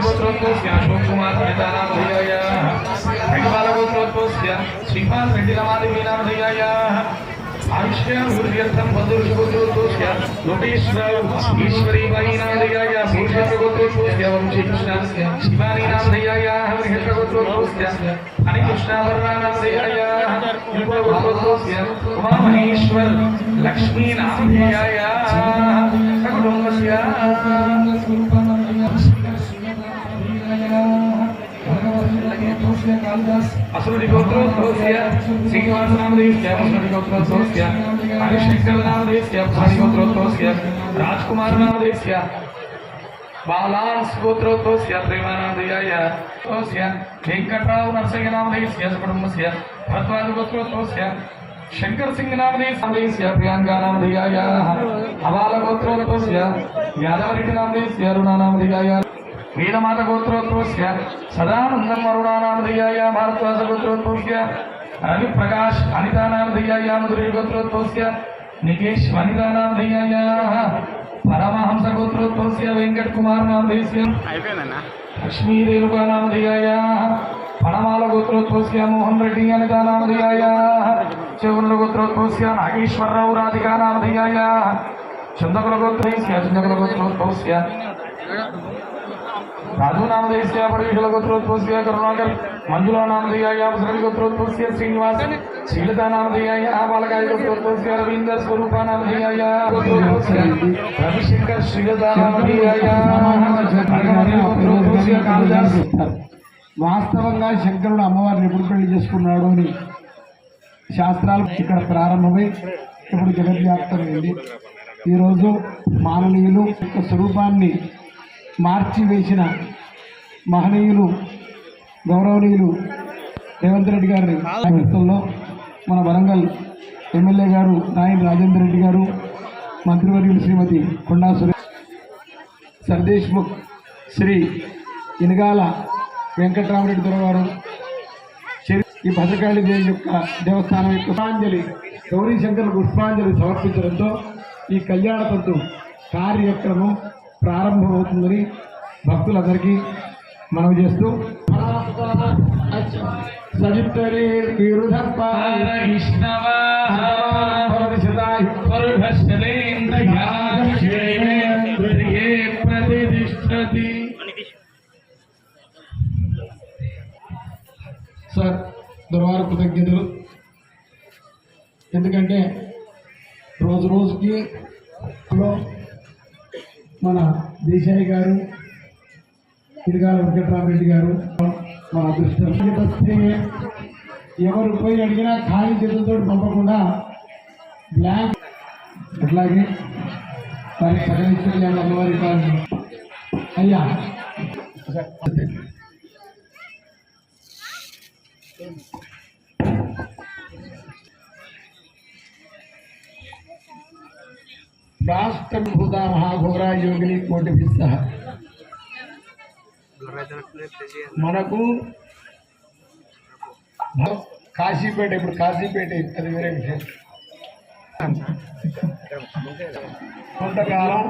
गोत्रोद्भवस्य अशोक कुमार नेतानामधेयाय हेगवाल गोत्रोद्भवस्य श्रीपाल रेड्डिनामादेवीनामधेयाय आयुष्याभिवृद्ध्यर्थं बन्धुर्षगोत्रोद्भवस्य लोकेश्वर ईश्वरी वाणीनामधेयाय पुरुषेश्वर गोत्रोद्भवस्य वंशी कृष्ण शिवानीनामधेयाय महेश्वर गोत्रोद्भवस्य हरिकृष्णावर्णानामधेयाय गोत्रोद्भवस्य उमामहेश्वर लक्ष्मीनामधेयाय सकुटुम्बस्य असुरी गोत्रोद्भवस्य श्रीनिवासनामधेयस्य असुरी गोत्रोद्भवस्य हरिशंकरनामधेयस्य भारी गोत्रोद्भवस्य राजकुमारनामधेयस्य बालांस गोत्रोद्भवस्य प्रेमानामधेयाय तस्य वेंकटराव नरसिंहनामधेयस्य कुटुंबस्य भरद्वाज गोत्रोद्भवस्य शंकर सिंह नामधेयस्य प्रियंकानामधेयाय हवाल गोत्रोद्भवस्य यादवरेड्डी नामधेयस्य अरुणानामधेयाय वीरमाता गोत्रोद्भवस्य सदानंदम अरुणानामधेयाय भारद्वाज गोत्रोद्भवस्य रविप्रकाश अनितानामधेयाय मधुरै गोत्रोद्भवस्य निकेश वनितानामधेयाय परमहंस गोत्रोद्भवस्य वेंकट कुमार नामधेयस्य लक्ष्मी रेणुकानामधेयाय पणमाल गोत्रोद्भवस्य मोहन रेड्डी अनितानामधेयाय चौगुंड गोत्रोद्भवस्य नागेश्वरराव राधिकानामधेयाय चंदकुल गोत्रोद्भवस्य राजू नामधेयस्य पड़वीशल गोत्रोद्भवस्य करुणाकर मंजुला नामधेयाय मुसरवी गोत्रोद्भवस्य श्रीनिवास श्रीलता नामधेयाय बालकाय गोत्रोद्भवस्य रवींद्र स्वरूपा नामधेयाय गोत्रोद्भवस्य रविशंकर श्रीलता नामधेयाय गोत्रोद्भवस्य कालिदास వాస్తవంగా శంకరుడు అమ్మవారిని ఎప్పుడు పెళ్లి చేసుకున్నాడు అని శాస్త్రాలు ఇక్కడ ప్రారంభమై ఇప్పుడు జగద్వ్యాప్తమైంది. ఈరోజు మాననీయులు యొక్క స్వరూపాన్ని మార్చివేసిన మహనీయులు గౌరవనీయులు రేవంత్ రెడ్డి గారి నేతృత్వంలో మన వరంగల్ ఎమ్మెల్యే గారు నాయని రాజేందర్ రెడ్డి గారు, మంత్రివర్యులు శ్రీమతి కొండా సురేష్, సర్దేశ్ముఖ్, శ్రీ ఇనగాల వెంకటరామరెడ్డి దొరవారు, ఈ భద్రకాళి దేవి యొక్క దేవస్థానం యొక్క పుష్పాంజలి గౌరీ శంకర్ పుష్పాంజలి సమర్పించడంతో ఈ కళ్యాణ తంతు కార్యక్రమం ప్రారంభమవుతుందని భక్తులందరికీ మనవి చేస్తూ సార్ దొరవారు కృతజ్ఞతలు. ఎందుకంటే రోజు రోజుకి మన దేశాయి గారు, తిరుగాల వెంకటరామరెడ్డి గారు మన అదృష్టం. ఎవరు పోయి అడిగినా ఖాళీ చేతులతో పంపకుండా బ్లాంక్ అట్లాగే వారి సకలించండి అమ్మవారి కాదు అయ్యా. రాష్ట్రభూత మహాఘోర యోగిని కోటి సహ మనకు కాశీపేట, ఇప్పుడు కాశీపేట అది వేరే విషయం. కొంతకాలం